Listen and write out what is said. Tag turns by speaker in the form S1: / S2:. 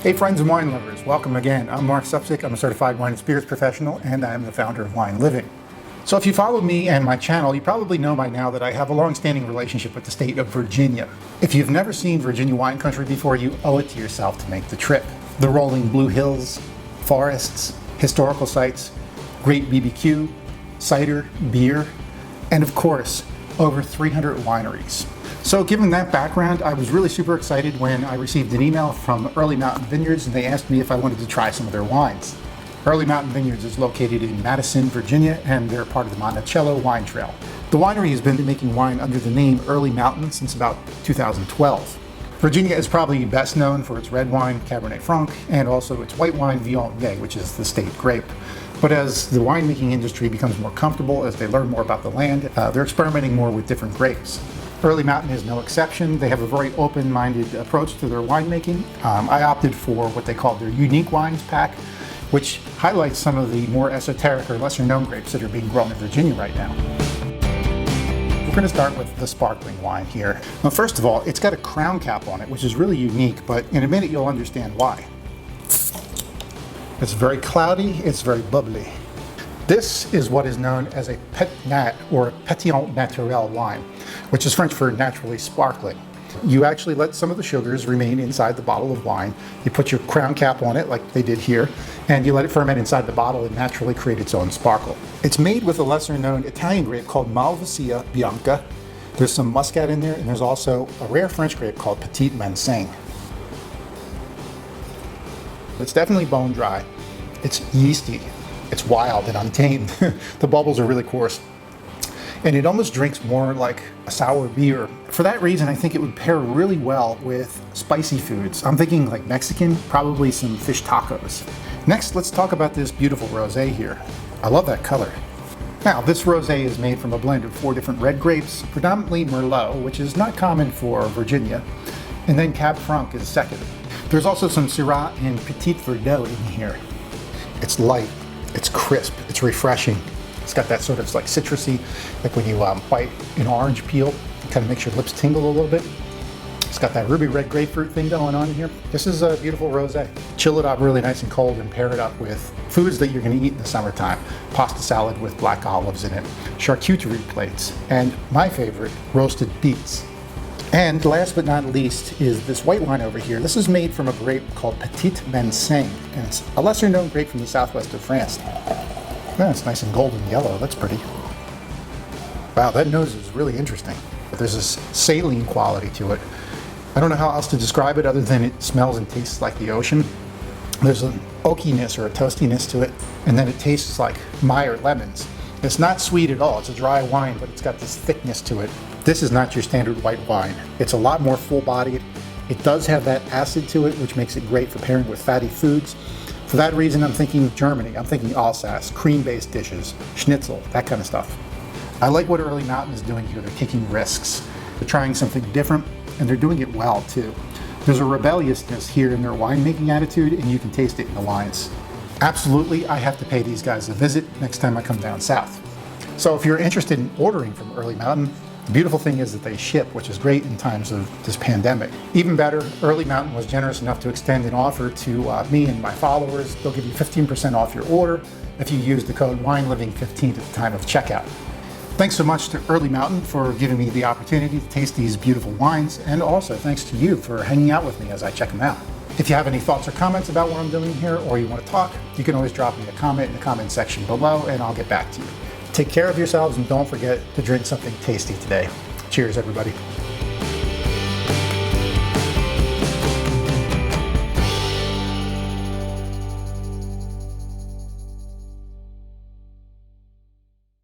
S1: Hey friends and wine lovers, welcome again. I'm Marc Supsic, I'm a certified wine and spirits professional, and I'm the founder of Wine Living. So if you follow me and my channel, you probably know by now that I have a long-standing relationship with the state of Virginia. If you've never seen Virginia wine country before, you owe it to yourself to make the trip. The rolling blue hills, forests, historical sites, great BBQ, cider, beer, and of course, over 300 wineries. So given that background, I was really super excited when I received an email from Early Mountain Vineyards and they asked me if I wanted to try some of their wines. Early Mountain Vineyards is located in Madison, Virginia, and they're part of the Monticello Wine Trail. The winery has been making wine under the name Early Mountain since about 2012. Virginia is probably best known for its red wine, Cabernet Franc, and also its white wine, Viognier, which is the state grape. But as the winemaking industry becomes more comfortable, as they learn more about the land, they're experimenting more with different grapes. Early Mountain is no exception. They have a very open-minded approach to their winemaking. I opted for what they call their Unique Wines pack, which highlights some of the more esoteric or lesser-known grapes that are being grown in Virginia right now. We're going to start with the sparkling wine here. Now, first of all, it's got a crown cap on it, which is really unique, but in a minute you'll understand why. It's very cloudy, it's very bubbly. This is what is known as a pet nat, or pétillant naturel wine, which is French for naturally sparkling. You actually let some of the sugars remain inside the bottle of wine. You put your crown cap on it like they did here, and you let it ferment inside the bottle and naturally create its own sparkle. It's made with a lesser known Italian grape called Malvasia bianca. There's some muscat in there, and there's also a rare French grape called Petit Manseng. It's definitely bone dry. It's yeasty. It's wild and untamed. The bubbles are really coarse. And it almost drinks more like a sour beer. For that reason, I think it would pair really well with spicy foods. I'm thinking like Mexican, probably some fish tacos. Next, let's talk about this beautiful rosé here. I love that color. Now, this rosé is made from a blend of 4 different red grapes, predominantly Merlot, which is not common for Virginia, and then Cab Franc is second. There's also some Syrah and Petit Verdot in here. It's light, it's crisp, it's refreshing. It's got that sort of like citrusy, like when you bite an orange peel, it kind of makes your lips tingle a little bit. It's got that ruby red grapefruit thing going on in here. This is a beautiful rosé. Chill it up really nice and cold and pair it up with foods that you're going to eat in the summertime. Pasta salad with black olives in it, charcuterie plates, and my favorite, roasted beets. And last but not least is this white wine over here. This is made from a grape called Petit Manseng, and it's a lesser known grape from the southwest of France. Yeah, it's nice and golden yellow, that's pretty. Wow, that nose is really interesting. There's this saline quality to it. I don't know how else to describe it other than it smells and tastes like the ocean. There's an oakiness or a toastiness to it, and then it tastes like Meyer lemons. It's not sweet at all, it's a dry wine, but it's got this thickness to it. This is not your standard white wine. It's a lot more full-bodied. It does have that acid to it, which makes it great for pairing with fatty foods. For that reason, I'm thinking Germany. I'm thinking Alsace, cream-based dishes, schnitzel, that kind of stuff. I like what Early Mountain is doing here. They're taking risks. They're trying something different, and they're doing it well, too. There's a rebelliousness here in their winemaking attitude, and you can taste it in the wines. Absolutely, I have to pay these guys a visit next time I come down south. So if you're interested in ordering from Early Mountain, the beautiful thing is that they ship, which is great in times of this pandemic. Even better, Early Mountain was generous enough to extend an offer to me and my followers. They'll give you 15% off your order if you use the code WINELIVING15 at the time of checkout. Thanks so much to Early Mountain for giving me the opportunity to taste these beautiful wines, and also thanks to you for hanging out with me as I check them out. If you have any thoughts or comments about what I'm doing here, or you want to talk, you can always drop me a comment in the comment section below and I'll get back to you. Take care of yourselves and don't forget to drink something tasty today. Cheers, everybody.